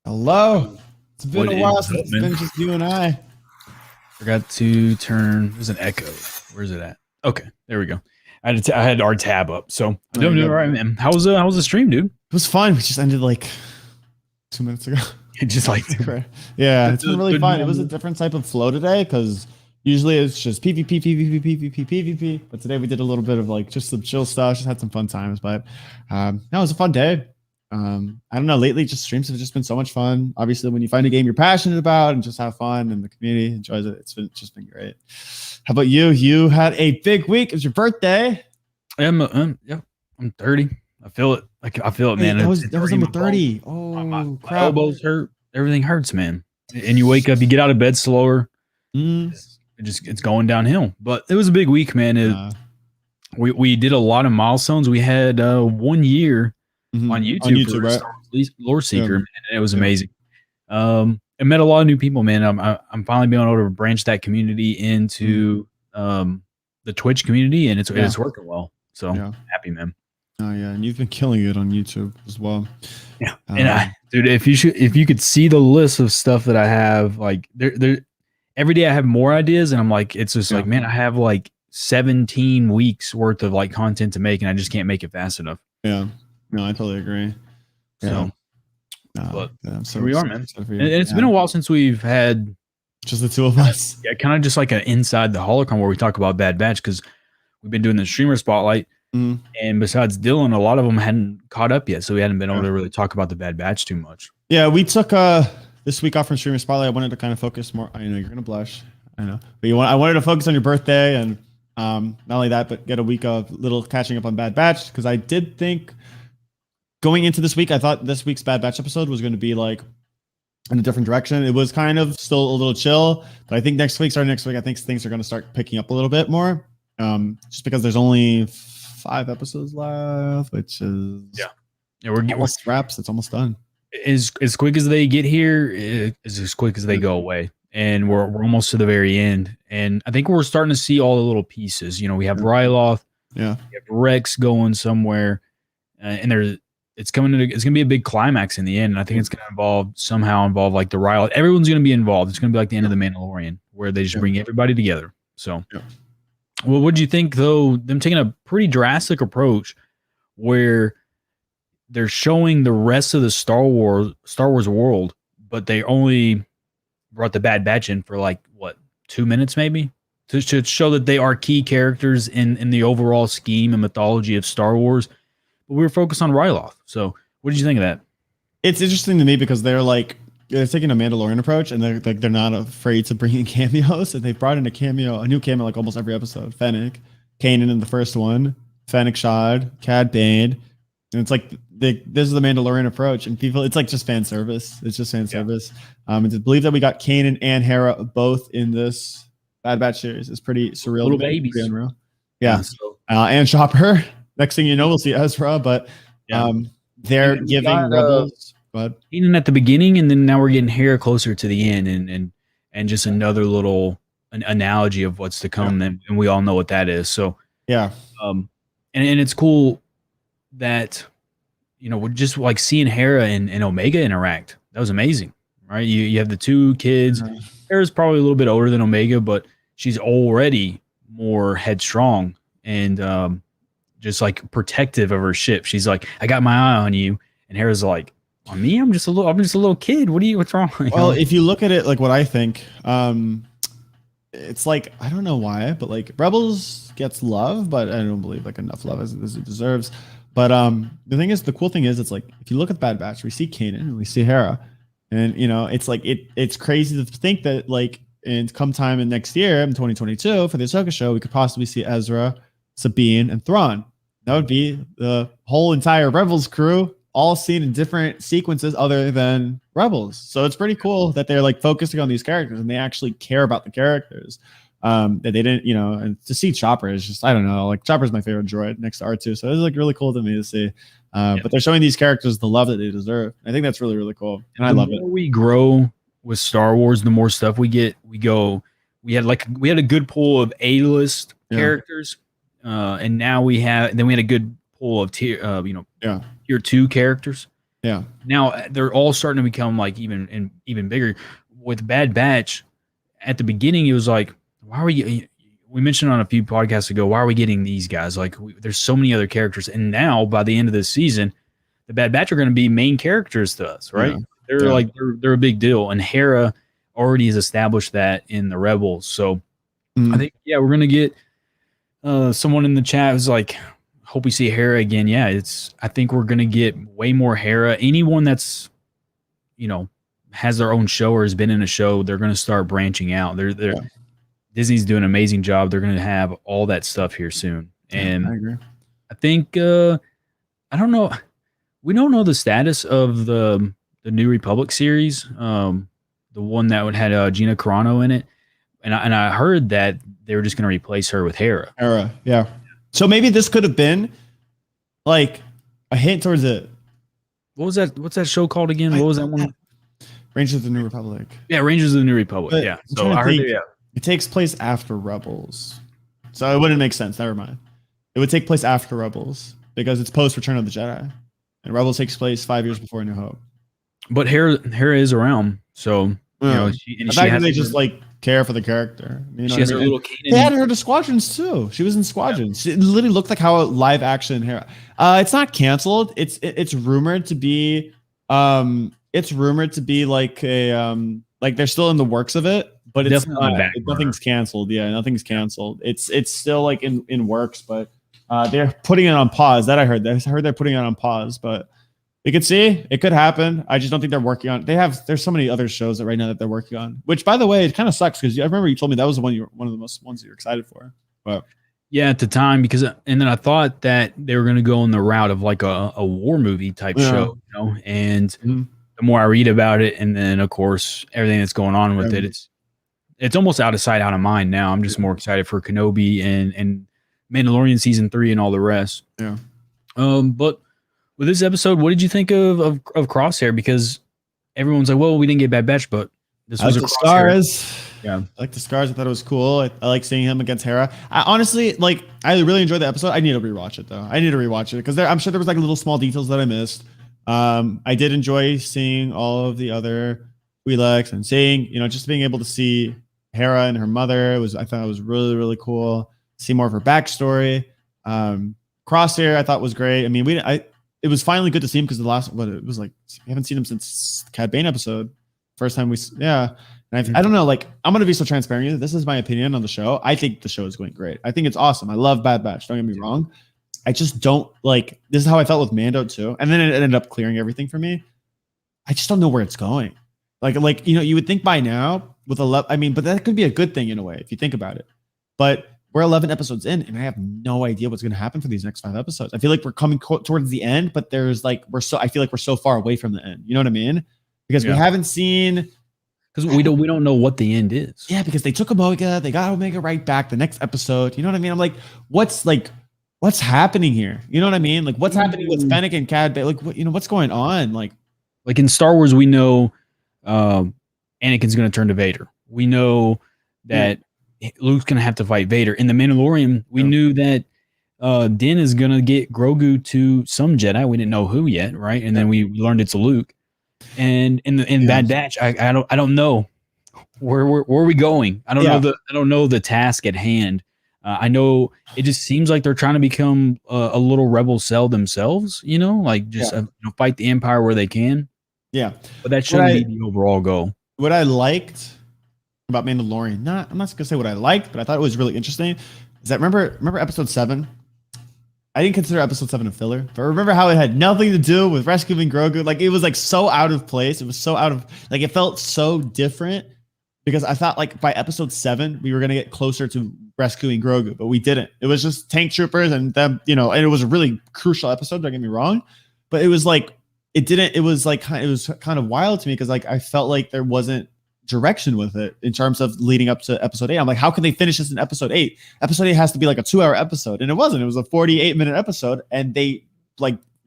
Hello. It's been What a while is since up, it's man? been just you and I. Forgot to turn. There's an echo. Where's it at? Okay, there we go. I had our tab up, so I'm There you doing go. all right, man. How's the stream, dude? It was fun. We just ended like 2 minutes ago. Just like Yeah, it's been really the fun. It was a normal. different type of flow today because usually it's just PvP, PvP, PvP, PvP. But today we did a little bit of like just some chill stuff, just had some fun times. But no, it was a fun day. I don't know. Lately, just streams have just been so much fun. Obviously, when you find a game you're passionate about and just have fun and the community enjoys it, just been great. How about you? You had a big week. It was your birthday. Yeah, I'm 30. I feel it. Like I feel it, Wait, man. that was already in number my bones. 30. My Oh, crap. elbows hurt. Everything hurts, man. And you wake up, you get out of bed slower. Mm. It's going downhill. But it was a big week, man. We did a lot of milestones. We had 1 year on On YouTube YouTube, for right? Star Wars Lore Seeker, Yeah. man, and it was Yeah. amazing. I met a lot of new people, man. I'm finally being able to branch that community into the Twitch community, and it's working well. So happy, man. Oh yeah, and you've been killing it on YouTube as well. Yeah, and dude, if you could see the list of stuff that I have, like there, every day I have more ideas, and I'm like, it's just like, man, I have like 17 weeks worth of like content to make, and I just can't make it fast enough. Yeah, no, I totally agree. So, but here we are, man. And it's been a while since we've had just the two of us. Yeah, kind of just like an inside the Holocron where we talk about Bad Batch, because we've been doing the streamer spotlight, and besides Dylan, a lot of them hadn't caught up yet, so we hadn't been able to really talk about the Bad Batch too much. Yeah, we took this week off from streamer spotlight. I wanted to kind of focus more. I know you're gonna blush. I know, but I wanted to focus on your birthday, and not only that, but get a week of little catching up on Bad Batch, because I did think going into this week, I thought this week's Bad Batch episode was going to be like in a different direction. It was kind of still a little chill, but I think next week, I think things are going to start picking up a little bit more. Just because there's only 5 episodes left, which is we're almost wraps. It's almost done. As quick as they get here is as quick as they go away, and we're almost to the very end. And I think we're starting to see all the little pieces. You know, we have Ryloth, we have Rex going somewhere, and it's going to be a big climax in the end. And I think it's going to somehow involve like the Ryloth. Everyone's going to be involved. It's going to be like the end of the Mandalorian, where they just bring everybody together. So. Well, what do you think, though, them taking a pretty drastic approach where they're showing the rest of the Star Wars world, but they only brought the Bad Batch in for like, what, 2 minutes maybe? To show that they are key characters in the overall scheme and mythology of Star Wars. But we were focused on Ryloth. So what did you think of that? It's interesting to me because they're taking a Mandalorian approach, and they're not afraid to bring in cameos. And they brought in a new cameo like almost every episode. Fennec, Kanan in the first one, Fennec Shad, Cad Bane, and it's like this is the Mandalorian approach. And people, it's like just fan service. It's just fan service. And to believe that we got Kanan and Hera both in this Bad Batch series is pretty surreal. Little babies, pretty unreal. Yeah, and Chopper. Next thing you know, we'll see Ezra, but they're giving Rebels. But even at the beginning, and then now we're getting Hera closer to the end, and just another little analogy of what's to come, and we all know what that is. So and it's cool that we're just like seeing Hera and Omega interact. That was amazing, right? You have the two kids. Hera's probably a little bit older than Omega, but she's already more headstrong and just like protective of her ship. She's like, I got my eye on you, and Hera's like, on me, I'm just a little kid. What's wrong? Well, if you look at it like what I think, it's like, I don't know why, but like Rebels gets love, but I don't believe like enough love as it deserves. But the cool thing is, it's like if you look at Bad Batch, we see Kanan and we see Hera, and it's like it's crazy to think that like come time in next year in 2022 for the Ahsoka show, we could possibly see Ezra, Sabine, and Thrawn. That would be the whole entire Rebels crew, all seen in different sequences other than Rebels. So it's pretty cool that they're like focusing on these characters and they actually care about the characters. That they didn't, and to see Chopper is just, I don't know, like Chopper's my favorite droid next to R2. So it's like really cool to me to see. But they're showing these characters the love that they deserve. I think that's really, really cool. And I love it. The more we grow with Star Wars, the more stuff we get. We had a good pool of A-list characters. And now we had a good pool of tier 2 characters. Yeah. Now they're all starting to become like even bigger. With Bad Batch, at the beginning, it was like, why are we mentioned on a few podcasts ago, why are we getting these guys? Like, there's so many other characters. And now, by the end of this season, the Bad Batch are going to be main characters to us, right? Yeah. They're like, they're a big deal. And Hera already has established that in the Rebels. So I think, we're going to get someone in the chat who's like, hope we see Hera again. Yeah, I think we're going to get way more Hera. Anyone that's, has their own show or has been in a show, they're going to start branching out. Disney's doing an amazing job. They're going to have all that stuff here soon. And I agree. I think, I don't know. We don't know the status of the New Republic series, the one that would had Gina Carano in it. And I heard that they were just going to replace her with Hera. Yeah. So maybe this could have been like a hint towards it. What was that? What's that show called again? What was that one? Rangers of the New Republic. Yeah, Rangers of the New Republic. But yeah. So I heard it takes place after Rebels. So it wouldn't make sense. Never mind. It would take place after Rebels because it's post Return of the Jedi. And Rebels takes place 5 years before New Hope. But Hera is around. So, the fact that they just like care for the character. She has her little cane. They had her to Squadrons too. She was in Squadrons. It literally looked like how live action Hera. It's not canceled. It's rumored to be like a like they're still in the works of it, but it's nothing's canceled. Yeah, nothing's canceled. It's still like in works, but they're putting it on pause. That I heard. I heard they're putting it on pause, but we could see it could happen. I just don't think they're working on. There's so many other shows that right now that they're working on. Which, by the way, it kind of sucks because I remember you told me that was the one of the most ones you're excited for. But yeah, at the time, and then I thought that they were going to go in the route of like a war movie type show, And the more I read about it, and then of course everything that's going on with it, it's almost out of sight, out of mind now. I'm just more excited for Kenobi and Mandalorian season 3 and all the rest. Yeah. But with this episode, what did you think of Crosshair? Because everyone's like, well, we didn't get Bad Batch, but this was a Scars. Yeah. I like the Scars. I thought it was cool. I like seeing him against Hera. I honestly, I really enjoyed the episode. I need to rewatch it though. Because I'm sure there was like little small details that I missed. I did enjoy seeing all of the other Twi'leks and seeing, just being able to see Hera and her mother. I thought it was really, really cool. See more of her backstory. Crosshair, I thought was great. I mean, it was finally good to see him because the last, it was like, we haven't seen him since Cad Bane episode. First time And I don't know, I'm going to be so transparent with you. This is my opinion on the show. I think the show is going great. I think it's awesome. I love Bad Batch. Don't get me wrong. I just don't this is how I felt with Mando too. And then it ended up clearing everything for me. I just don't know where it's going. You would think by now with 11, but that could be a good thing in a way if you think about it. But we're 11 episodes in and I have no idea what's going to happen for these next 5 episodes. I feel like we're coming towards the end, but there's I feel like we're so far away from the end. You know what I mean? Because we haven't seen, because we don't know what the end is. Yeah, because they took Omega, they got Omega right back the next episode. You know what I mean? I'm like, what's happening here? You know what I mean? What's happening with Fennec and Cad Bane? What's going on? Like in Star Wars, we know Anakin's going to turn to Vader. We know that Luke's going to have to fight Vader. In The Mandalorian, we knew that Din is going to get Grogu to some Jedi. We didn't know who yet, right? And then we learned it's Luke. And in Bad Batch, I don't know where are we going. I don't know the task at hand. I know it just seems like they're trying to become a little rebel cell themselves. Fight the Empire where they can. Yeah, but that shouldn't be the overall goal. What I liked about Mandalorian, I'm not gonna say what I liked, but I thought it was really interesting. Is that remember episode 7? I didn't consider episode 7 a filler, but remember how it had nothing to do with rescuing Grogu? It was so out of place. It was so out of it felt so different because I thought by episode 7 we were gonna get closer to rescuing Grogu, but we didn't. It was just tank troopers and them, and it was a really crucial episode. Don't get me wrong, but it was it didn't. It was kind of wild to me because I felt like there wasn't direction with it in terms of leading up to episode 8. I'm like, how can they finish this in episode 8? Episode 8 has to be a 2-hour episode, and it wasn't. It was a 48-minute episode, and they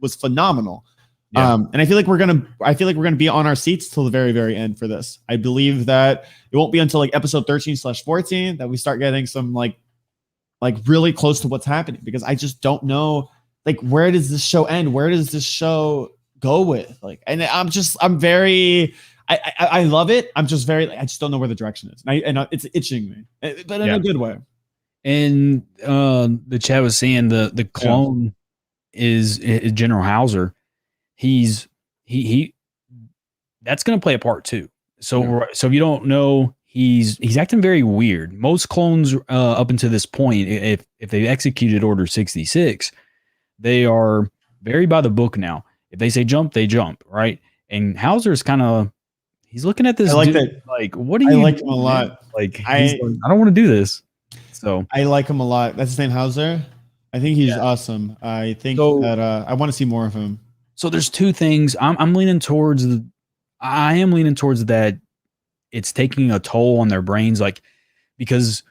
was phenomenal. Yeah. And I feel like we're gonna be on our seats till the very, very end for this. I believe that it won't be until episode 13/14 that we start getting some really close to what's happening, because I just don't know where does this show end? Where does this show go with. Like, and I'm very, I love it. I'm just very, I just don't know where the direction is, and it's itching me, but in a good way. And the chat was saying the clone is General Hauser. He that's going to play a part too. So if you don't know, he's acting very weird. Most clones up until this point, if they executed Order 66, they are very by the book now. If they say jump, they jump, right? And Hauser's kind of he's looking at this dude like, what do you? I like him a lot. Like, I don't want to do this. So I like him a lot. That's his name, Hauser. I think he's awesome. I think that I want to see more of him. So there's two things. I'm leaning towards I am leaning towards that it's taking a toll on their brains, like, because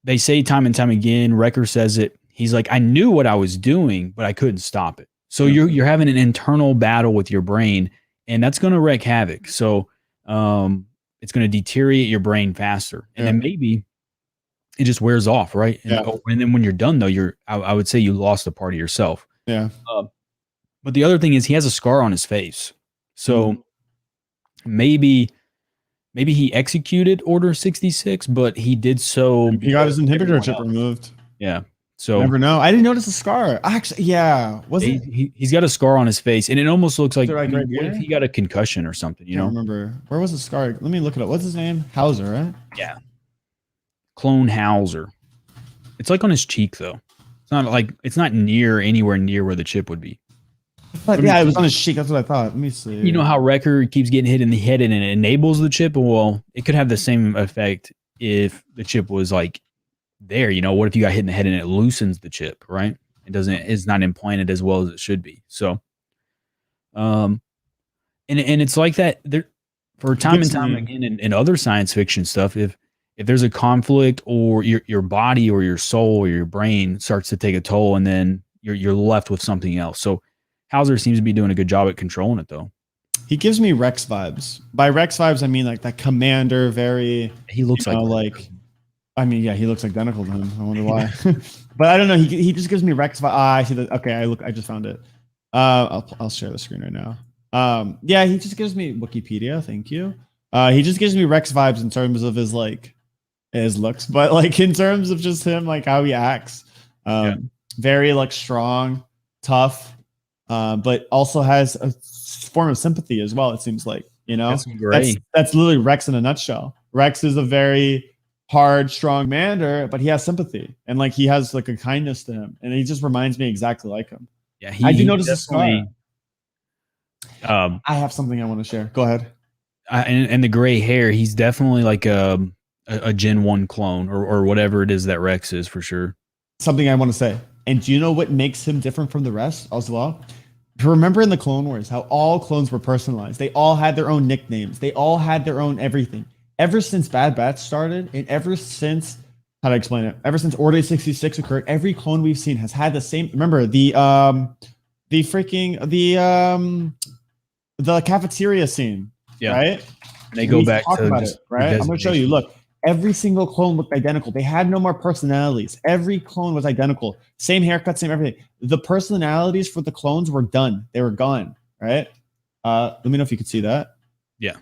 they say time and time again, Wrecker says it. He's like, I knew what I was doing, but I couldn't stop it. So you're having an internal battle with your brain, and that's going to wreak havoc. So it's going to deteriorate your brain faster, and then maybe it just wears off, right? And then when you're done, though, I would say you lost a part of yourself. Yeah. But the other thing is he has a scar on his face. So maybe he executed Order 66, but he did so. He got his inhibitor chip removed. Yeah. So never know. I didn't notice a scar. Actually, he's got a scar on his face, and it almost looks like what if he got a concussion or something. You know? Remember where was the scar? Let me look it up. What's his name? Hauser, right? Yeah. Clone Hauser. It's like on his cheek though. It's not anywhere near where the chip would be. But it was on his cheek. That's what I thought. Let me see. You know how Wrecker keeps getting hit in the head and it enables the chip? Well, it could have the same effect if the chip was like there. You know, what if you got hit in the head and it loosens the chip, right? It's not implanted as well as it should be. So, and it's like that there for time and time again in other science fiction stuff. If there's a conflict or your body or your soul or your brain starts to take a toll, and then you're left with something else. So Hauser seems to be doing a good job at controlling it, though. He gives me Rex vibes. By Rex vibes, I mean like that commander. He looks like. I mean, yeah, he looks identical to him. I wonder why. But I don't know. He just gives me Rex vibes. I see that. Okay, I just found it. I'll share the screen right now. Yeah, he just gives me Wikipedia. Thank you. He just gives me Rex vibes in terms of his looks, but like in terms of just him, like how he acts. Very like strong, tough. But also has a form of sympathy as well. It seems like, that's literally Rex in a nutshell. Rex is a very hard, strong commander, but he has sympathy and like he has like a kindness to him, and he just reminds me exactly like him. Yeah, I do notice a scar. I have something I want to share. Go ahead. And the gray hair, he's definitely like a Gen 1 clone or whatever it is that Rex is for sure. Something I want to say. And do you know what makes him different from the rest as well? Remember in the Clone Wars how all clones were personalized. They all had their own nicknames. They all had their own everything. Ever since Bad Batch started, and ever since, how to explain it? Ever since Order 66 occurred, every clone we've seen has had the same. Remember the cafeteria scene, right? And they go back to about it, right? I'm going to show you. Look. Every single clone looked identical. They had no more personalities. Every clone was identical. Same haircut, same everything. The personalities for the clones were done. They were gone, right? Let me know if you could see that. Yeah.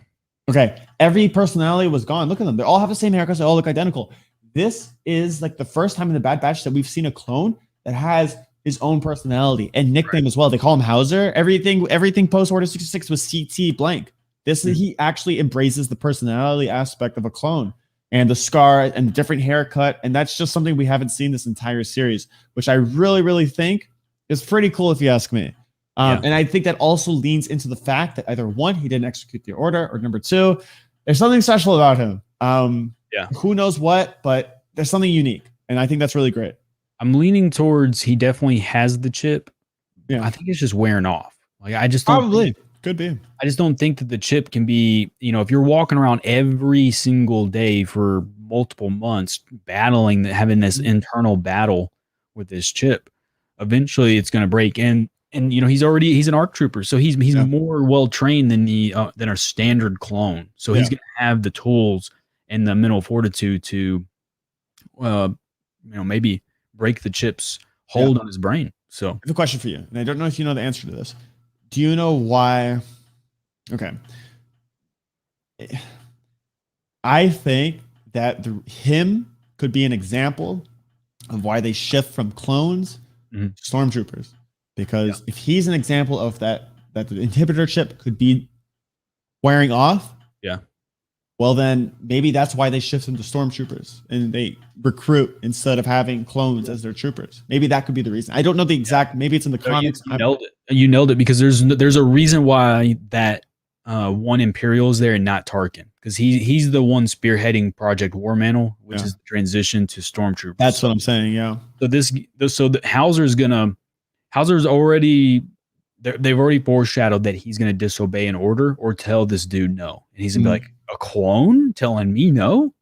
Okay. Every personality was gone. Look at them. They all have the same haircuts. They all look identical. This is like the first time in the Bad Batch that we've seen a clone that has his own personality and nickname as well. They call him Hauser. Everything post Order 66 was CT blank. This is he actually embraces the personality aspect of a clone. And the scar and the different haircut. And that's just something we haven't seen this entire series, which I really, really think is pretty cool if you ask me. And I think that also leans into the fact that either one, he didn't execute the order, or number two, there's something special about him. Who knows what, but there's something unique. And I think that's really great. I'm leaning towards he definitely has the chip. Yeah. I think it's just wearing off. Like I just don't could be. I just don't think that the chip can be, if you're walking around every single day for multiple months battling, having this internal battle with this chip, eventually it's going to break. And he's an ARC trooper, so he's more well trained than our standard clone. So he's going to have the tools and the mental fortitude to, maybe break the chip's hold on his brain. So I have a question for you, and I don't know if you know the answer to this. Do you know why? Okay. I think that him could be an example of why they shift from clones to stormtroopers. Because if he's an example of that the inhibitor chip could be wearing off, well then maybe that's why they shift them to stormtroopers and they recruit instead of having clones as their troopers. Maybe that could be the reason. I don't know the exact. Maybe it's in the comics. You nailed it. You nailed it because there's a reason why that one Imperial is there and not Tarkin, because he's the one spearheading Project War Mantle, which is the transition to stormtroopers. That's what I'm saying. Yeah. So Hauser's already. They've already foreshadowed that he's going to disobey an order or tell this dude no. And he's going to be like, a clone telling me no?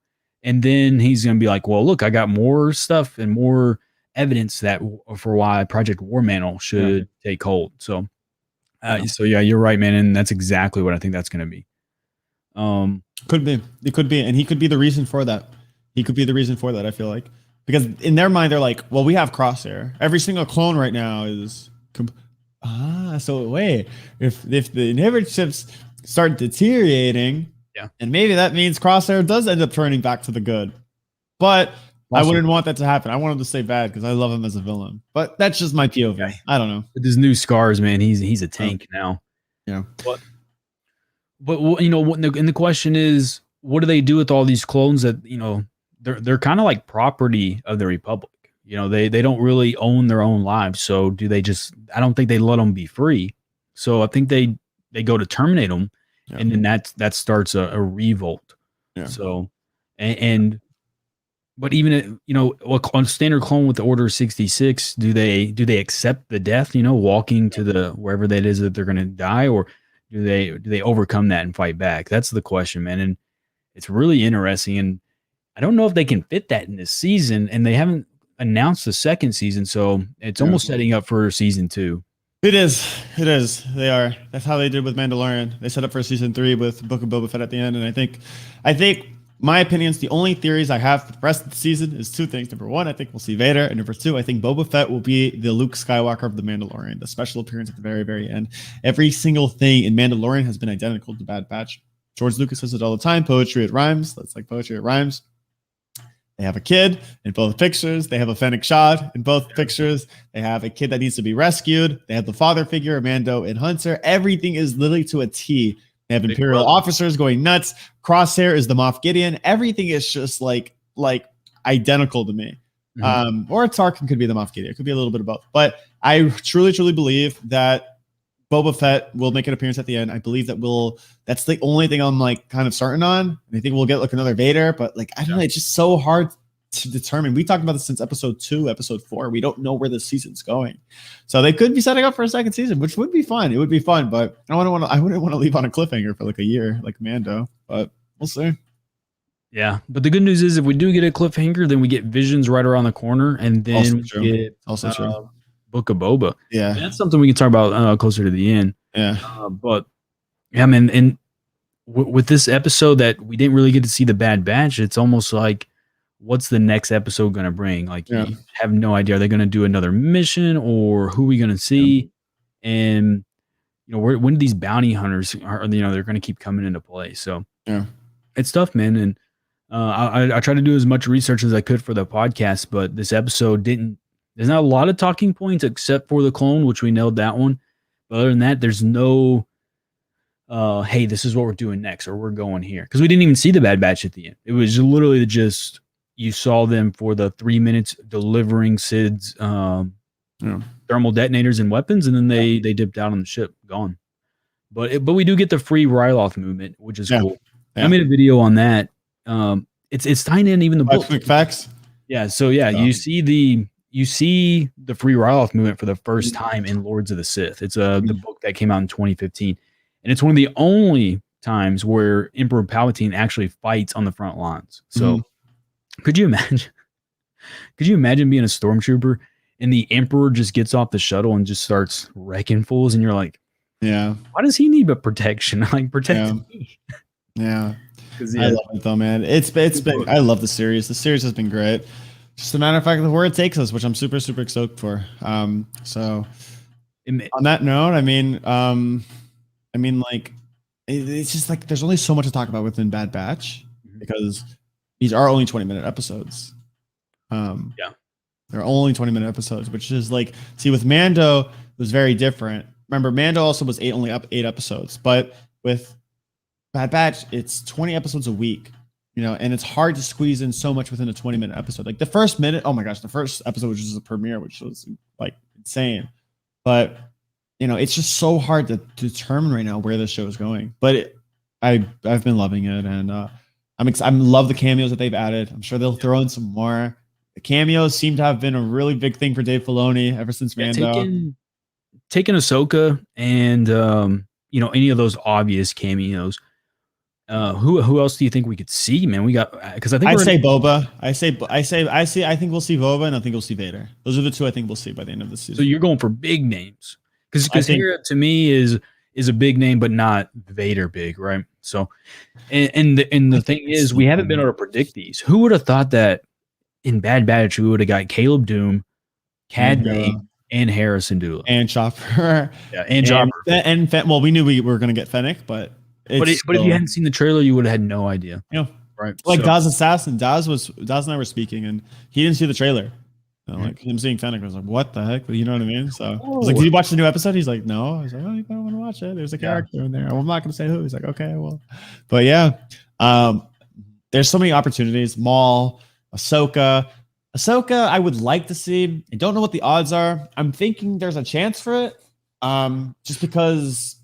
And then he's going to be like, well, look, I got more stuff and more evidence that for why Project War Mantle should take hold. So, so yeah, you're right, man. And that's exactly what I think that's going to be. Could be. It could be. And he could be the reason for that. He could be the reason for that, I feel like. Because in their mind, they're like, well, we have Crosshair. Every single clone right now is... so wait, if the inhibitor chips start deteriorating, and maybe that means Crosshair does end up turning back to the good. But I wouldn't want that to happen. I want him to stay bad because I love him as a villain. But that's just my POV. I don't know. With his new scars, man, he's a tank now. Yeah. But you know, and the question is, what do they do with all these clones that, you know, they're kind of like property of the Republic. You know, they don't really own their own lives. So do they just, I don't think they let them be free. So I think they go to terminate them. And then that starts a revolt. Yeah. So, but even, you know, on standard clone with the Order 66, do they accept the death, you know, walking to the, wherever that is that they're going to die, or do they overcome that and fight back? That's the question, man. And it's really interesting. And I don't know if they can fit that in this season, and they haven't announced the second season. So it's almost setting up for season 2. It is. They are. That's how they did with Mandalorian. They set up for season 3 with Book of Boba Fett at the end. And I think my opinions, the only theories I have for the rest of the season is 2 things. Number 1, I think we'll see Vader. And number 2, I think Boba Fett will be the Luke Skywalker of the Mandalorian, the special appearance at the very, very end. Every single thing in Mandalorian has been identical to Bad Batch. George Lucas says it all the time. Poetry, it rhymes. That's like poetry, it rhymes. They have a kid in both pictures. They have a Fennec Shad in both pictures. They have a kid that needs to be rescued. They have the father figure, Mando and Hunter. Everything is literally to a T. They have Imperial officers going nuts. Crosshair is the Moff Gideon. Everything is just like identical to me. Or Tarkin could be the Moff Gideon. It could be a little bit of both. But I truly, truly believe that Boba Fett will make an appearance at the end. I believe that's the only thing I'm like kind of certain on. And I think we'll get like another Vader, but like, I don't know. It's just so hard to determine. We talked about this since episode 2, episode 4. We don't know where the season's going. So they could be setting up for a second season, which would be fun. It would be fun, but I wouldn't want to leave on a cliffhanger for like a year, like Mando, but we'll see. Yeah. But the good news is if we do get a cliffhanger, then we get Visions right around the corner, and then we get true. Book of Boba. Yeah. And that's something we can talk about closer to the end. Yeah. But yeah, man. And with this episode that we didn't really get to see the Bad Batch, it's almost like, what's the next episode going to bring? Like, you have no idea. Are they going to do another mission, or who are we going to see? Yeah. And, you know, when these bounty hunters are, you know, they're going to keep coming into play. So it's tough, man. And I tried to do as much research as I could for the podcast, but this episode there's not a lot of talking points except for the clone, which we nailed that one. But other than that, there's no, hey, this is what we're doing next, or we're going here. Because we didn't even see the Bad Batch at the end. It was literally just, you saw them for the 3 minutes delivering Sid's thermal detonators and weapons, and then they dipped out on the ship, gone. But we do get the free Ryloth movement, which is cool. Yeah. I made a video on that. It's tying in even the book. Quick facts. Yeah. So yeah, you see the free Ryloth movement for the first time in Lords of the Sith. It's the book that came out in 2015, and it's one of the only times where Emperor Palpatine actually fights on the front lines. So could you imagine being a stormtrooper and the Emperor just gets off the shuttle and just starts wrecking fools, and you're like, yeah, why does he need but protection? Like, protect me. Yeah. I love it though, man. It's been, I love the series. The series has been great. Just a matter of fact of where it takes us, which I'm super, super stoked for. So On that note, like it's just like there's only so much to talk about within Bad Batch because these are only 20-minute episodes. Yeah. They're only 20-minute episodes, which is like, see, with Mando, it was very different. Remember, Mando also was only up 8 episodes, but with Bad Batch, it's 20 episodes a week, and it's hard to squeeze in so much within a 20-minute episode. Like the first minute, oh my gosh, the first episode, which was a premiere, which was like insane. But it's just so hard to determine right now where this show is going. But I've been loving it, and I love the cameos that they've added. I'm sure they'll throw in some more. The cameos seem to have been a really big thing for Dave Filoni ever since Mando. Taking Ahsoka and any of those obvious cameos. Who else do you think we could see, man? We got because I think say Boba. I think we'll see Boba, and I think we'll see Vader. Those are the two I think we'll see by the end of the season. So you're going for big names because Hera to me is a big name, but not Vader big, right? So, and the thing is, we haven't been able to predict these. Who would have thought that in Bad Batch we would have got Caleb Doom, Cad Bane, and Harrison Dula and Chopper, and Chopper, and well, we knew we were going to get Fennec, but if you hadn't seen the trailer, you would have had no idea. Right? Like Daz Assassin, Daz and I were speaking, and he didn't see the trailer. Like him seeing Fennec, I was like, "What the heck?" You know what I mean? So I was like, "Did you watch the new episode?" He's like, "No." I was like, "Oh, you want to watch it? There's a character in there." Well, I'm not going to say who. He's like, "Okay, well," but yeah, there's so many opportunities. Maul, Ahsoka, I would like to see. I don't know what the odds are. I'm thinking there's a chance for it, just because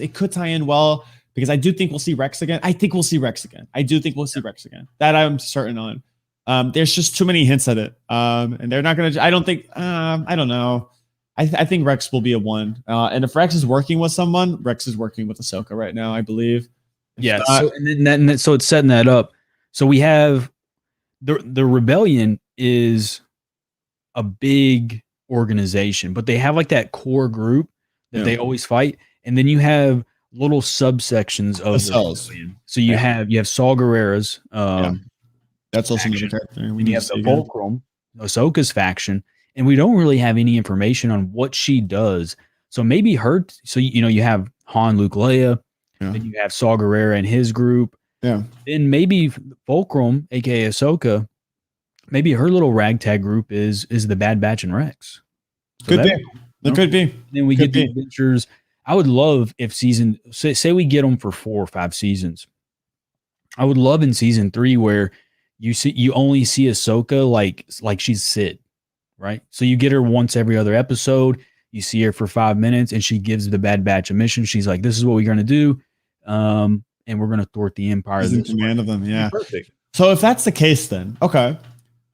it could tie in well. Because I do think we'll see Rex again. I do think we'll see Rex again. That I'm certain on. There's just too many hints at it. And they're not going to, I don't think, I don't know. I think Rex will be a 1. And if Rex is working with someone, Rex is working with Ahsoka right now, I believe. So it's setting that up. So we have the Rebellion is a big organization, but they have like that core group that they always fight. And then you have little subsections of the cells. So you have Saw Gerrera's that's also another character. We have the Holocron, Ahsoka's faction, and we don't really have any information on what she does. So maybe her. So you have Han, Luke, Leia. Then you have Saw Gerrera and his group. Yeah. Then maybe Fulcrum, aka Ahsoka, maybe her little ragtag group is the Bad Batch and Rex. So could be. Then we get the adventures. I would love if say we get them for 4 or 5 seasons. I would love in season 3 where you only see Ahsoka like she's Sid, right? So you get her once every other episode. You see her for 5 minutes, and she gives the Bad Batch a mission. She's like, "This is what we're gonna do, and we're gonna thwart the Empire." She's in command of them, yeah. Perfect. So if that's the case, then okay.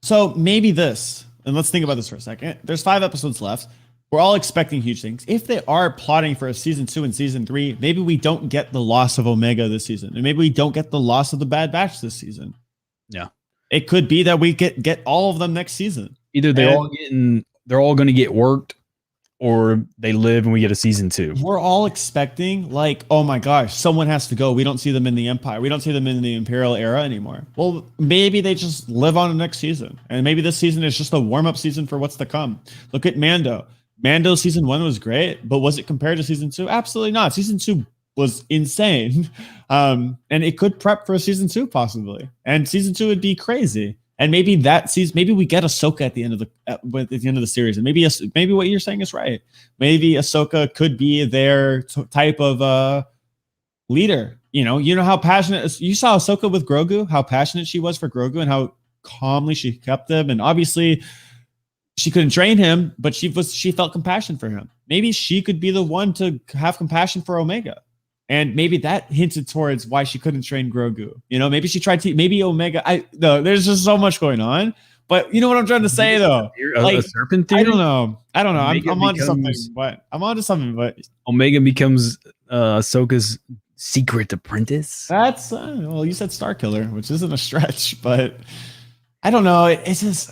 So maybe this, and let's think about this for a second. There's 5 episodes left. We're all expecting huge things. If they are plotting for a season 2 and season 3, maybe we don't get the loss of Omega this season, and maybe we don't get the loss of the Bad Batch this season. Yeah, it could be that we get all of them next season. Either they're all going to get worked, or they live and we get a season 2. We're all expecting like, oh my gosh, someone has to go. We don't see them in the Empire. We don't see them in the Imperial era anymore. Well, maybe they just live on the next season, and maybe this season is just a warm-up season for what's to come. Look at Mando. Mando season 1 was great, but was it compared to season 2? Absolutely not. Season 2 was insane. And it could prep for a season 2 possibly. And season 2 would be crazy. And maybe that season, maybe we get Ahsoka at the end of the series. And maybe what you're saying is right. Maybe Ahsoka could be their type of leader. You know how passionate you saw Ahsoka with Grogu, how passionate she was for Grogu and how calmly she kept him. And obviously she couldn't train him, but she felt compassion for him. Maybe she could be the one to have compassion for Omega. And maybe that hinted towards why she couldn't train Grogu. Maybe she tried to, maybe Omega. There's just so much going on. But you know what I'm trying to say, though? A serpent theory? I don't know. I'm onto something. But Omega becomes Ahsoka's secret apprentice. That's you said Star Killer, which isn't a stretch, but I don't know. It's just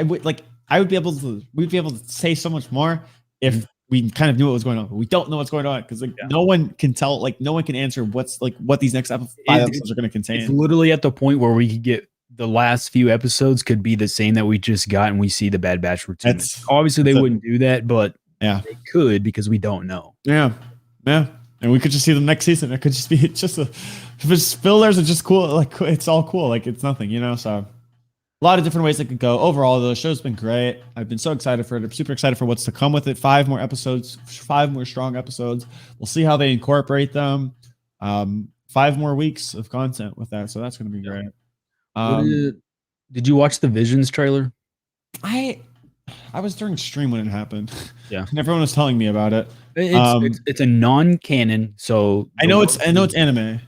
we'd be able to say so much more if we kind of knew what was going on, but we don't know what's going on because no one can tell, no one can answer what these next 5 episodes are going to contain. It's literally at the point where we could get the last few episodes could be the same that we just got, and we see the Bad Batch for 2 minutes. Obviously, they wouldn't do that, but yeah, they could because we don't know. Yeah, and we could just see them next season. It could just be just if it's fillers, it's just cool. Like it's all cool. Like it's nothing, So a lot of different ways it could go. Overall, the show's been great. I've been so excited for it. I'm super excited for what's to come with it. 5 more episodes, 5 more strong episodes. We'll see how they incorporate them. 5 more weeks of content with that, so that's going to be great. Did you watch the Visions trailer? I was during stream when it happened. Yeah, and everyone was telling me about it. It's a non-canon, so I know it's anime.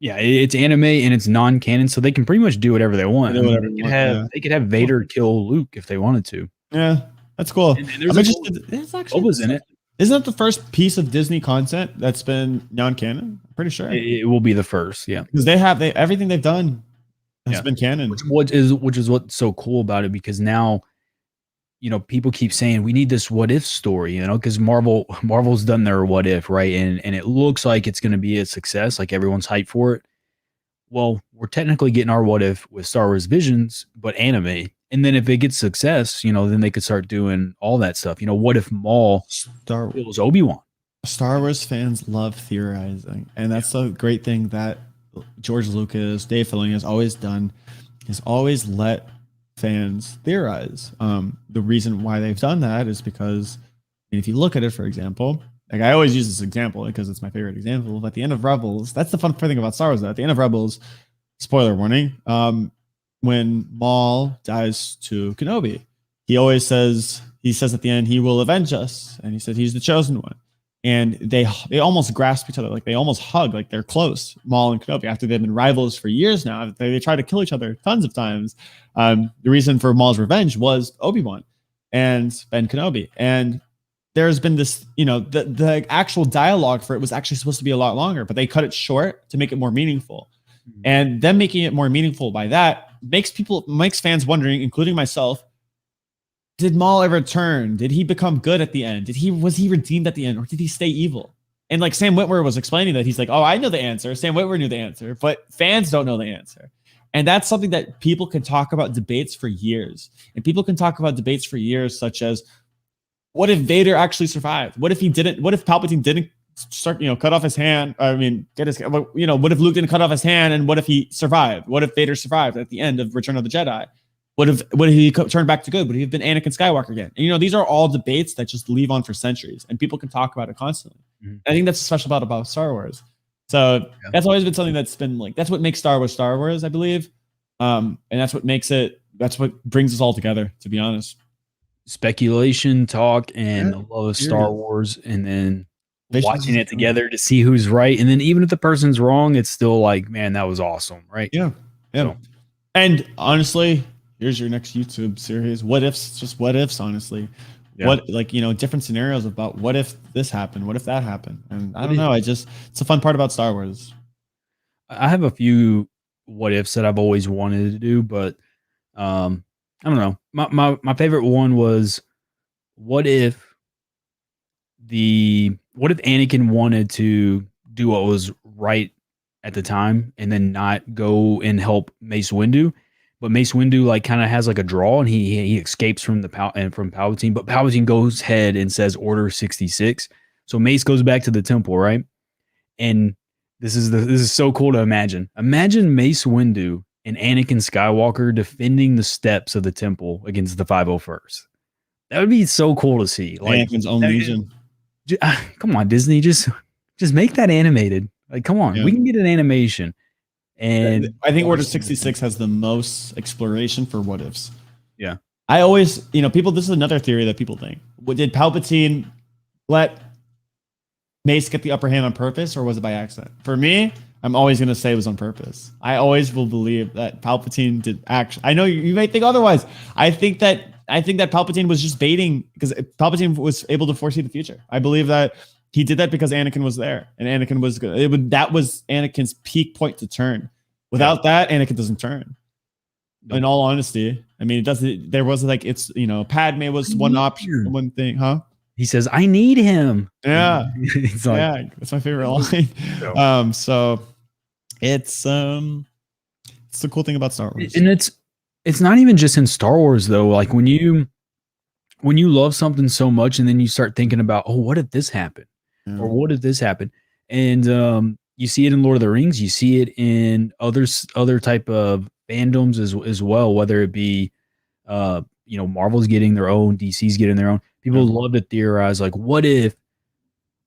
Yeah, it's anime and it's non-canon, so they can pretty much do whatever they want. They could have Vader kill Luke if they wanted to. Yeah, that's cool. And there's Boba's in it. Isn't that the first piece of Disney content that's been non-canon? I'm pretty sure it will be the first. Yeah, because everything they've done has been canon. Which is what's so cool about it, because now, people keep saying we need this what if story, because Marvel's done their what if, right? And it looks like it's going to be a success, like everyone's hyped for it. Well, we're technically getting our what if with Star Wars Visions, but anime. And then if it gets success, then they could start doing all that stuff. What if Maul kills Obi-Wan? Star Wars fans love theorizing, and that's a great thing that George Lucas, Dave Filoni has always done. Has always let fans theorize. The reason why they've done that is because if you look at it, for example, like I always use this example because it's my favorite example. At the end of Rebels, that's the fun thing about Star Wars. At the end of Rebels, spoiler warning, when Maul dies to Kenobi, he says at the end, he will avenge us. And he said he's the chosen one. And they almost grasp each other, like they almost hug, like they're close, Maul and Kenobi, after they've been rivals for years now. They try to kill each other tons of times. The reason for Maul's revenge was Obi-Wan and Ben Kenobi. And there's been this, the actual dialogue for it was actually supposed to be a lot longer, but they cut it short to make it more meaningful. Mm-hmm. And them making it more meaningful by that makes fans wondering, including myself, did Maul ever turn? Did he become good at the end? Was he redeemed at the end, or did he stay evil? And like Sam Witwer was explaining that, he's like, oh, I know the answer. Sam Witwer knew the answer, but fans don't know the answer. And that's something that people can talk about debates for years. And people can talk about debates for years, such as, what if Vader actually survived? What if Palpatine didn't start, cut off his hand? What if Luke didn't cut off his hand, and what if he survived? What if Vader survived at the end of Return of the Jedi? What if he turned back to good? Would he have been Anakin Skywalker again? And, these are all debates that just leave on for centuries, and people can talk about it constantly. Mm-hmm. I think that's special about Star Wars. So that's always been something that's been like, that's what makes Star Wars, I believe. And that's what brings us all together, to be honest. Speculation, talk, and the love of Star Wars, and then watching it together to see who's right. And then even if the person's wrong, it's still like, man, that was awesome, right? Yeah. So. And honestly, here's your next YouTube series. What ifs, just what ifs, honestly. Yeah. Different scenarios about what if this happened, what if that happened. And I don't know. It's a fun part about Star Wars. I have a few what ifs that I've always wanted to do, but I don't know. My favorite one was, what if Anakin wanted to do what was right at the time and then not go and help Mace Windu, but Mace Windu kind of has a draw, and he escapes from from Palpatine, but Palpatine goes ahead and says Order 66. So Mace goes back to the temple, right? And this is so cool to imagine. Imagine Mace Windu and Anakin Skywalker defending the steps of the temple against the 501st. That would be so cool to see. Anakin's own legion. Come on, Disney, just make that animated. Come on, we can get an animation. And I think Order 66 has the most exploration for what ifs. Yeah. I always, people, this is another theory that people think. Did Palpatine let Mace get the upper hand on purpose, or was it by accident? For me, I'm always going to say it was on purpose. I always will believe that Palpatine did actually. I know you may think otherwise. I think that Palpatine was just baiting, because Palpatine was able to foresee the future. I believe that he did that because Anakin was there, and Anakin was good. That was Anakin's peak point to turn. Without that, Anakin doesn't turn. No. In all honesty, I mean, it doesn't. There was Padme was one option, one thing, huh? He says, "I need him." Yeah, that's my favorite line. So it's It's the cool thing about Star Wars. And it's not even just in Star Wars though. Like when you love something so much and then you start thinking about, oh, what if this happened? Yeah. Or what if this happened? And you see it in Lord of the Rings, you see it in other type of fandoms as well, whether it be Marvel's getting their own, DC's getting their own. People love to theorize like, what if,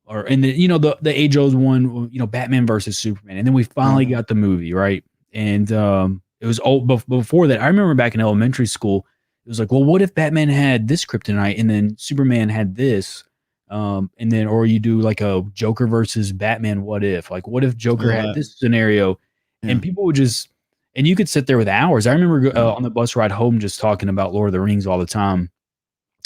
or and the age old one, Batman versus Superman, and then we finally got the movie, right? And it was old before that. I remember back in elementary school, it was like, well, what if Batman had this kryptonite and then Superman had this? And then, or you do like a Joker versus Batman. What if, Joker had this scenario, and people would just, and you could sit there with hours. I remember on the bus ride home just talking about Lord of the Rings all the time,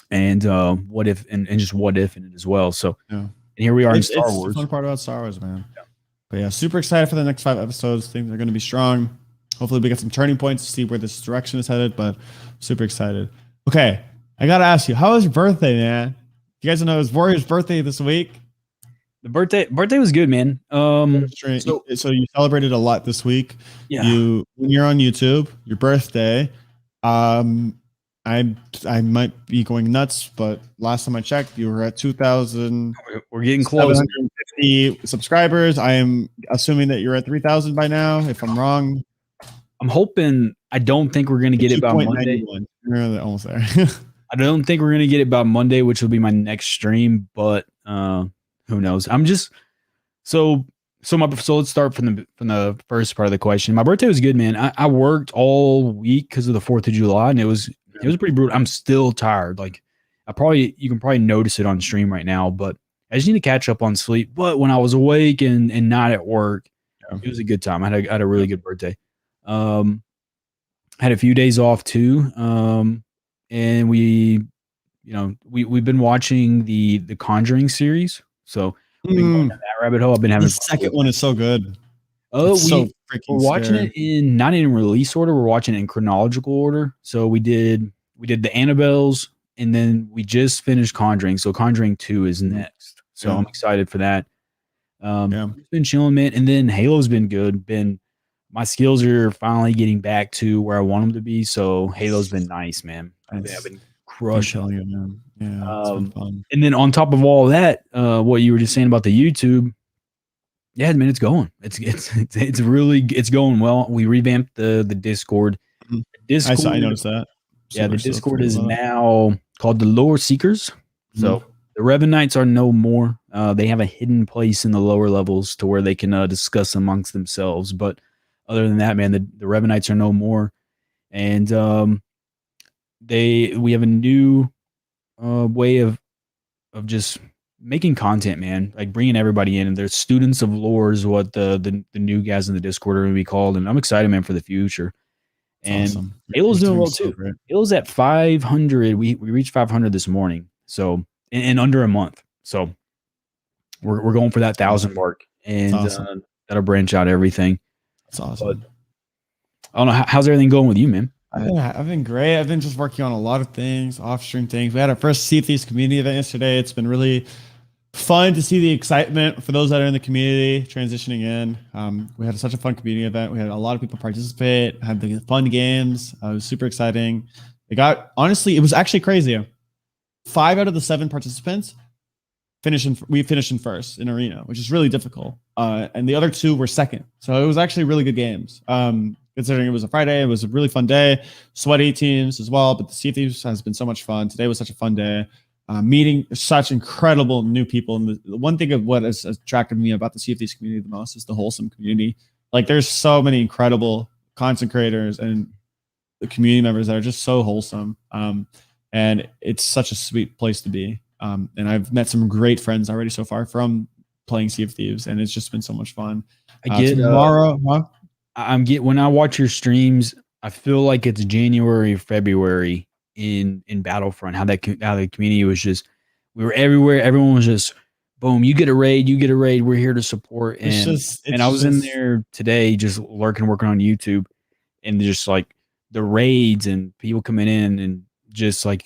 and what if, and just what if in it as well. So, and here we are in Star Wars. It's the fun part about Star Wars, man. Yeah. But yeah, super excited for the next 5 episodes. Things are going to be strong. Hopefully, we get some turning points to see where this direction is headed. But super excited. Okay, I gotta ask you, how was your birthday, man? You guys know it was Warrior's birthday this week. The birthday was good, man. So you celebrated a lot this week. Yeah. When you're on YouTube, your birthday. I might be going nuts, but last time I checked, you were at 2,000. We're getting close. 750 subscribers. I am assuming that you're at 3,000 by now. If I'm wrong, I'm hoping. I don't think we're gonna get it by Monday. You're almost there. I don't think we're gonna get it by Monday, which will be my next stream. But who knows? I'm just so let's start from the first part of the question. My birthday was good, man. I worked all week because of the 4th of July, and it was pretty brutal. I'm still tired. Like you can probably notice it on stream right now, but I just need to catch up on sleep. But when I was awake and not at work, it was a good time. I had a really good birthday. Had a few days off too. And we've been watching the Conjuring series. So we've been going down that rabbit hole. I've been having the second one is so good. We're watching it not in release order. We're watching it in chronological order. So we did the Annabelles, and then we just finished Conjuring. So Conjuring 2 is next. So I'm excited for that. It's been chilling, man. And then Halo's been good. My skills are finally getting back to where I want them to be. So Halo's been nice, man. I've been crushing it, man. Yeah, it's been fun. And then on top of all that, what you were just saying about the YouTube, yeah, man, it's going. It's really going well. We revamped the Discord. I noticed that. The Discord is now called the Lore Seekers. So the Revenites are no more. They have a hidden place in the lower levels to where they can discuss amongst themselves. But other than that, man, the Revenites are no more. And we have a new way of just making content, man, like bringing everybody in. And there's students of lore is what the new guys in the Discord are going to be called. And I'm excited, man, for the future. And awesome. Halo's doing well too. Halo's at 500. We reached 500 this morning. So in under a month. So we're going for that 1,000 mark, and that'll branch out everything. That's awesome. But I don't know, how's everything going with you, man? I've been great. I've been just working on a lot of things, off-stream things. We had our first Sea Thieves community event yesterday. It's been really fun to see the excitement for those that are in the community transitioning in. We had such a fun community event. We had a lot of people participate, had the fun games. It was super exciting. It was actually crazy. 5 out of the 7 participants we finished in first in arena, which is really difficult. And the other 2 were second. So it was actually really good games. Considering it was a Friday, it was a really fun day. Sweaty teams as well, but the Sea Thieves has been so much fun. Today was such a fun day. Meeting such incredible new people. And the one thing of what has attracted me about the Sea Thieves community the most is the wholesome community. Like there's so many incredible content creators and the community members that are just so wholesome. And it's such a sweet place to be. And I've met some great friends already so far from playing Sea of Thieves, and it's just been so much fun. Tomorrow, when I watch your streams, I feel like it's January, February in Battlefront. How the community was just, we were everywhere. Everyone was just, boom, you get a raid. We're here to support. And I was in there today, just working on YouTube, and just like the raids and people coming in and just like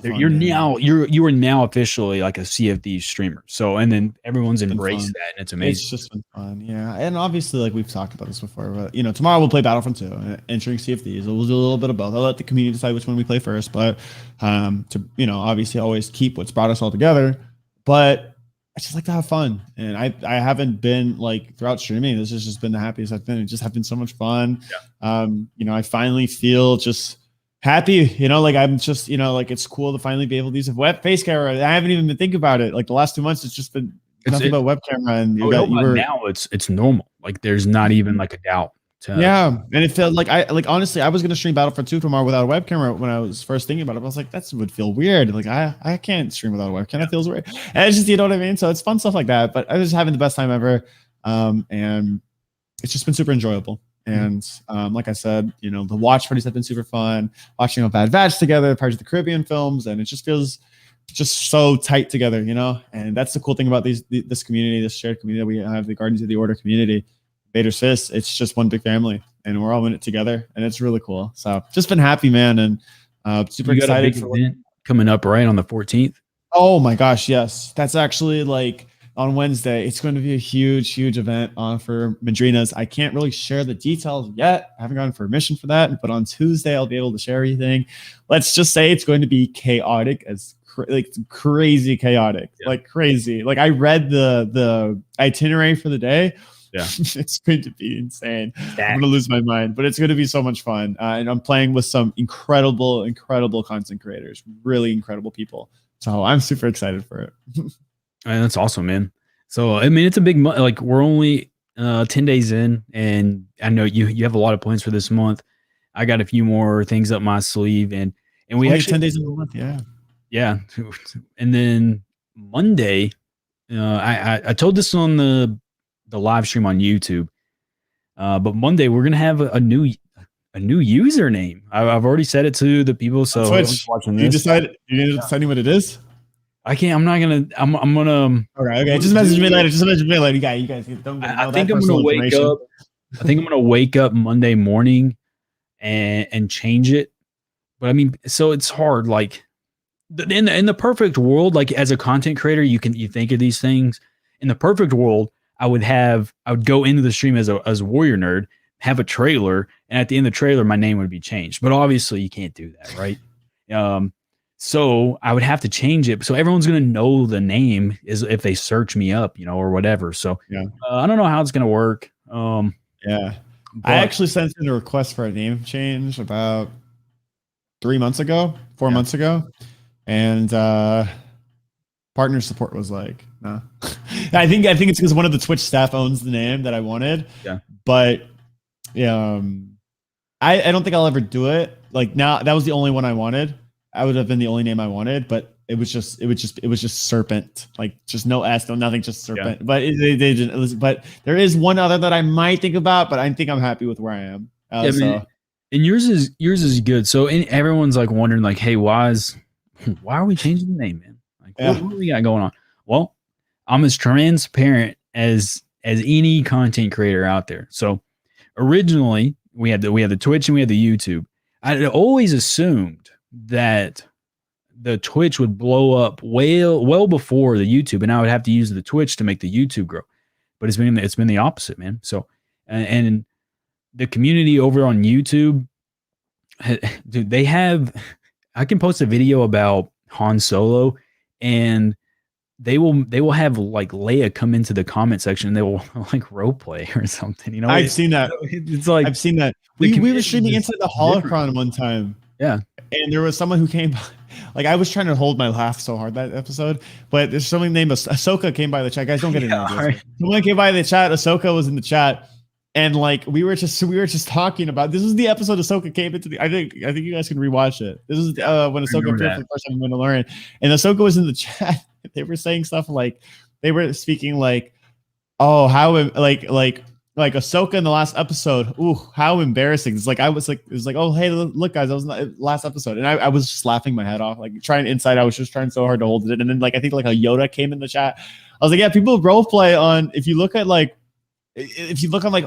fun, you are now officially like a CFD streamer. So and then everyone's embraced that, and it's amazing. It's just been fun, yeah. And obviously, like we've talked about this before, but tomorrow we'll play Battlefront 2, entering CFDs. We'll do a little bit of both. I'll let the community decide which one we play first, but to obviously always keep what's brought us all together. But I just like to have fun, and I haven't been like throughout streaming. This has just been the happiest I've been. It just have been so much fun. Yeah. I finally feel just happy, like I'm just, like it's cool to finally be able to use a web face camera. I haven't even been thinking about it. Like the last 2 months, it's just been nothing but web camera. And now it's normal. Like there's not even like a doubt. Yeah, and it felt like honestly, I was gonna stream Battlefront 2 tomorrow without a web camera when I was first thinking about it. But I was like, that would feel weird. Like I can't stream without a webcam. That feels weird. And it's just, you know what I mean? So it's fun stuff like that. But I was just having the best time ever, and it's just been super enjoyable. And like I said, the watch parties have been super fun. Watching Bad Batch together, Pirates of the Caribbean films, and it just feels just so tight together, And that's the cool thing about this community, this shared community that we have, the Guardians of the Order community. Vader's Fist, it's just one big family, and we're all in it together, and it's really cool. So just been happy, man, and super excited for event coming up right on the 14th. Oh my gosh, yes, that's actually like on Wednesday. It's going to be a huge event for Madrinas. I can't really share the details yet. I haven't gotten permission for that, but on Tuesday I'll be able to share everything. Let's just say it's going to be chaotic, as crazy chaotic, like crazy. Like I read the itinerary for the day. Yeah, it's going to be insane. I'm going to lose my mind, but it's going to be so much fun. And I'm playing with some incredible content creators, really incredible people. So I'm super excited for it. And that's awesome, man. So, I mean, it's a big month. Like we're only 10 days in, and I know you have a lot of plans for this month. I got a few more things up my sleeve, and we only actually 10 days in the month. Yeah. Yeah. And then Monday, I told this on the live stream on YouTube. But Monday we're gonna have a new username. I've already said it to the people. So watching this, you deciding what it is? I can't. I'm not gonna. I'm gonna. Okay. Just message me later. You guys don't. I think I'm gonna wake up. I think I'm gonna wake up Monday morning and change it. But I mean, so it's hard. Like in the perfect world, like as a content creator, you think of these things. In the perfect world, I would go into the stream as a warrior nerd, have a trailer, and at the end of the trailer, my name would be changed. But obviously, you can't do that, right? So I would have to change it. So everyone's gonna know the name is if they search me up, or whatever. So yeah, I don't know how it's gonna work. Yeah, I actually sent in a request for a name change about 4 months ago, and partner support was like, no. I think it's because one of the Twitch staff owns the name that I wanted. Yeah. But I don't think I'll ever do it. Like now, that was the only one I wanted. I would have been the only name I wanted, but it was just Serpent. Like just no S, no nothing, just Serpent. Yeah. But they didn't. But there is one other that I might think about, but I think I'm happy with where I am. And yours is good. So everyone's like wondering, like, hey, why are we changing the name, man? Like, what do we got going on? Well, I'm as transparent as any content creator out there. So originally we had the Twitch and we had the YouTube. I had always assumed that the Twitch would blow up well before the YouTube, and I would have to use the Twitch to make the YouTube grow. But it's been the opposite, man. So and the community over on YouTube, dude, I can post a video about Han Solo, and they will have like Leia come into the comment section and they will like role play or something. I've seen that. It's like I've seen that. We were streaming inside the Holocron one time. Yeah. And there was someone who came by. Like I was trying to hold my laugh so hard that episode, but there's someone named Ahsoka came by the chat. Guys, don't get it. Right. Someone came by the chat. Ahsoka was in the chat. And like we were just talking about, this is the episode Ahsoka came into the. I think you guys can rewatch it. This is when Ahsoka appeared for the first time in Mandalorian, and Ahsoka was in the chat. They were saying stuff like they were speaking like, oh, how like Ahsoka in the last episode. Ooh, how embarrassing! It's like it was like, oh hey, look guys, that was the last episode, and I was just laughing my head off, like trying inside. I was just trying so hard to hold it, and then like I think like a Yoda came in the chat. I was like, yeah, people role play on. If you look on like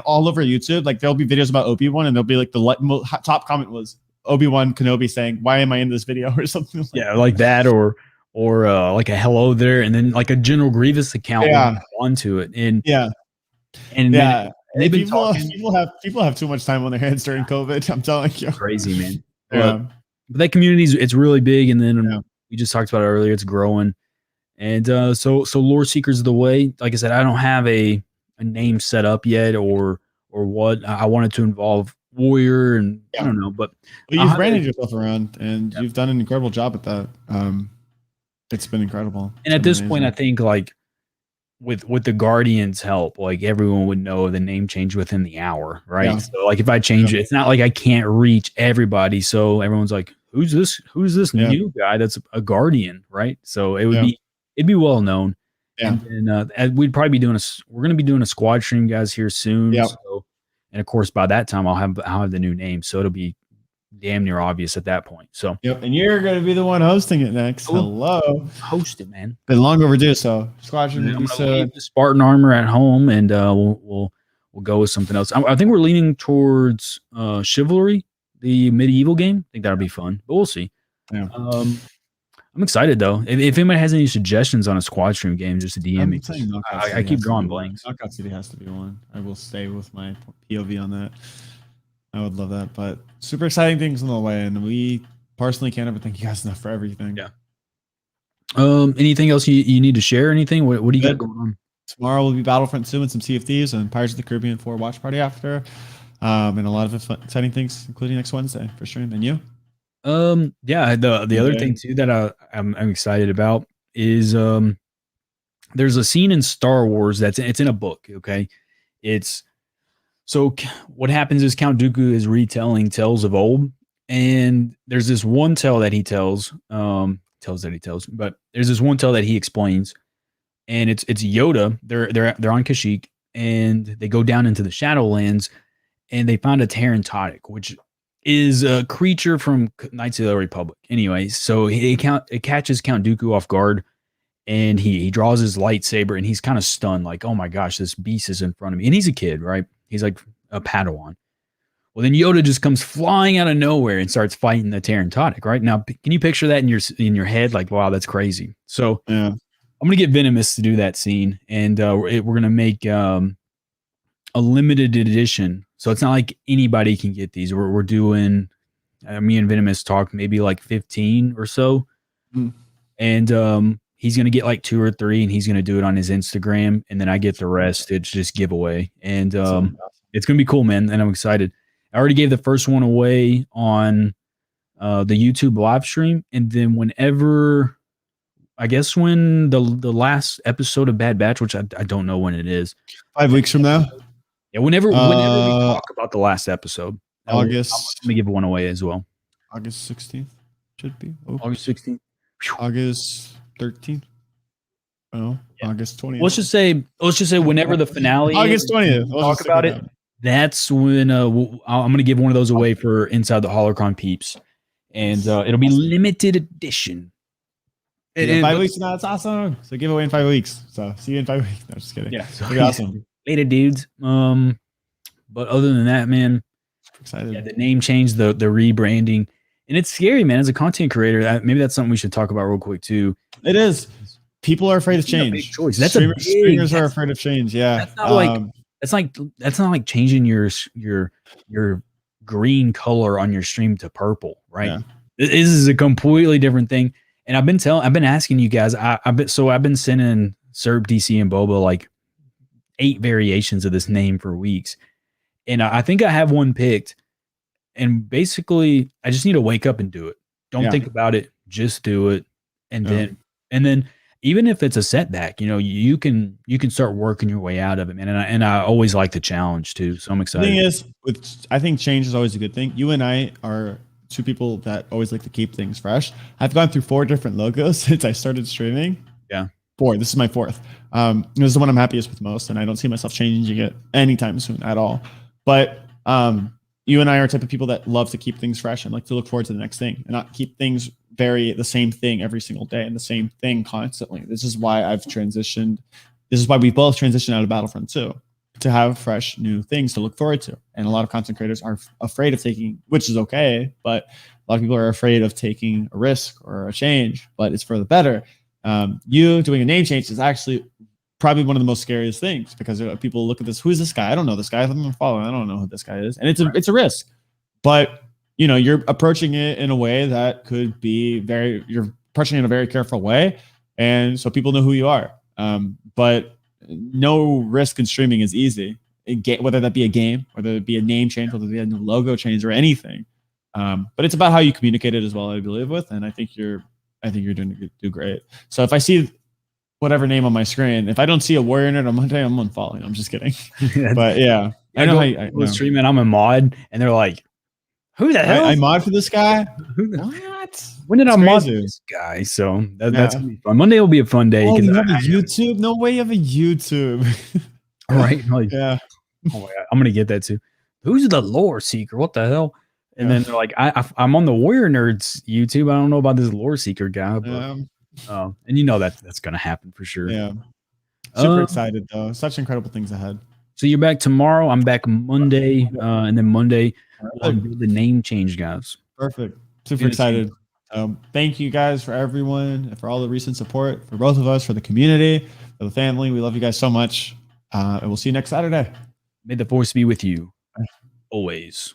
all over YouTube, like there'll be videos about Obi-Wan, and there'll be like the top comment was Obi-Wan Kenobi saying, "Why am I in this video?" or something like yeah, like that, or like a hello there, and then like a General Grievous account will Yeah. go onto it, and Yeah. man, Yeah. they've been People talking people have too much time on their hands during COVID. I'm telling you. crazy, man. Yeah. But that community's it's really big, and then Yeah. we just talked about it earlier. It's growing, and so lore seekers of the way. Like I said, I don't have a name set up yet, or what. I wanted to involve warrior, and I don't know, but Well, I'll you've have branded it. yourself around, and you've done an incredible job at that. It's been incredible. And It's at been this point, I amazing. think like with the Guardians' help, like everyone would know the name change within the hour, right? Yeah. So like if I change it, it's not like I can't reach everybody. So everyone's like, who's this? Who's this Yeah. new guy that's a Guardian, right? So it would Yeah. it'd be well known. Yeah. And then we'd probably be doing we're gonna be doing a squad stream, guys, here soon. Yep. So, and of course by that time I'll have the new name. So it'll be damn near obvious at that point. So Yep. And you're going to be the one hosting it next. Cool. Hello. Host it, man. Been long overdue. So Squadron will I'm be gonna soon. leave the Spartan armor at home, and we'll go with something else. I think we're leaning towards Chivalry, the medieval game. I think that'll be fun, but we'll see. Yeah. I'm excited though. If anybody has any suggestions on a squad stream game, just DM me. I keep drawing blanks. Knockout City has to be one. I will stay with my POV on that. I would love that, but super exciting things on the way, and we personally can't ever thank you guys enough for everything. Yeah. Anything else you need to share? Anything? What do you got going on? Tomorrow will be Battlefront 2 and some CFDs and Pirates of the Caribbean 4 watch party after, and a lot of exciting things, including next Wednesday for stream. And you? Yeah. The other thing too that I'm excited about is there's a scene in Star Wars it's in a book. Okay, so what happens is Count Dooku is retelling tales of old, and there's this one tale that he tells, but there's this one tale that he explains, and it's Yoda. They're on Kashyyyk, and they go down into the Shadowlands, and they find a Terran Todic, which is a creature from Knights of the Republic. Anyway, so it catches Count Dooku off guard, and he draws his lightsaber, and he's kind of stunned, like, oh my gosh, this beast is in front of me. And he's a kid, right? He's like a Padawan. Well, then Yoda just comes flying out of nowhere and starts fighting the Terran Todic, right? Now, can you picture that in your head? Like, wow, that's crazy. So yeah. I'm going to get Venomous to do that scene, and we're going to make a limited edition. So it's not like anybody can get these. We're doing, me and Venomous talked maybe like 15 or so. And he's going to get like 2 or 3, and he's going to do it on his Instagram. And then I get the rest. It's just giveaway. And it's going to be cool, man. And I'm excited. I already gave the first one away on the YouTube live stream. And then whenever, I guess when the last episode of Bad Batch, which I don't know when it is. 5 weeks from now? Yeah, whenever we talk about the last episode. August. I'm going to give one away as well. August 16th should be. Oh. August 16th. August 13th. Oh, yeah. August 20th. Let's just say whenever the finale August 20th. We'll talk about it. That's when I'm going to give one of those away for Inside the Holocron peeps. And it'll be limited edition. Yeah, 5 weeks now, it's awesome. So give away in 5 weeks. So see you in 5 weeks. No, just kidding. Yeah, so awesome. Later, dudes. But other than that, man, excited. Yeah, the name change, the rebranding, and it's scary, man. As a content creator, maybe that's something we should talk about real quick too. It is. People are afraid of change. That's streamers are afraid of change. Yeah, that's not like changing your green color on your stream to purple, right? Yeah. This is a completely different thing. And I've been asking you guys. I've been sending Serb, DC, and Boba like 8 variations of this name for weeks, and I think I have one picked. And basically, I just need to wake up and do it. Don't think about it. Just do it, and then even if it's a setback, you can start working your way out of it, man. And I always like the challenge too. So I'm excited. The thing is, I think change is always a good thing. You and I are 2 people that always like to keep things fresh. I've gone through 4 different logos since I started streaming. Yeah. 4. This is my 4th. This is the one I'm happiest with most, and I don't see myself changing it anytime soon at all. But you and I are type of people that love to keep things fresh and like to look forward to the next thing and not keep things the same thing every single day and the same thing constantly. This is why I've transitioned. This is why we both transitioned out of Battlefront 2. to have fresh new things to look forward to. And a lot of content creators are afraid of taking, which is okay, but a lot of people are afraid of taking a risk or a change, but it's for the better. You doing a name change is actually probably one of the most scariest things, because people look at this, who's this guy? I don't know this guy. I'm following. I don't know who this guy is. And it's a risk, but you're approaching it in a way that could be you're approaching it in a very careful way. And so people know who you are. But no risk in streaming is easy, whether that be a game, whether it be a name change, whether it be a new logo change or anything. But it's about how you communicate it as well, I believe with, and I think you're do great. So if I see whatever name on my screen, if I don't see a Warrior Nerd on Monday, I'm unfollowing. I'm just kidding. But yeah, I know I was streaming. I'm a mod, and they're like, "Who the hell? I mod for this guy? What? When did I mod for this guy?" So that's gonna be fun. Monday will be a fun day. Oh, you have a YouTube? No way, you have a YouTube. All right. Like, yeah. Oh my God, I'm gonna get that too. Who's the lore seeker? What the hell? And then they're like, I'm on the Warrior Nerds YouTube. I don't know about this lore seeker guy, but and that's gonna happen for sure. Yeah. Super excited though. Such incredible things ahead. So you're back tomorrow. I'm back Monday, and then Monday we'll do the name change, guys. Perfect. Super excited. Thank you guys for everyone, for all the recent support, for both of us, for the community, for the family. We love you guys so much. And we'll see you next Saturday. May the force be with you always.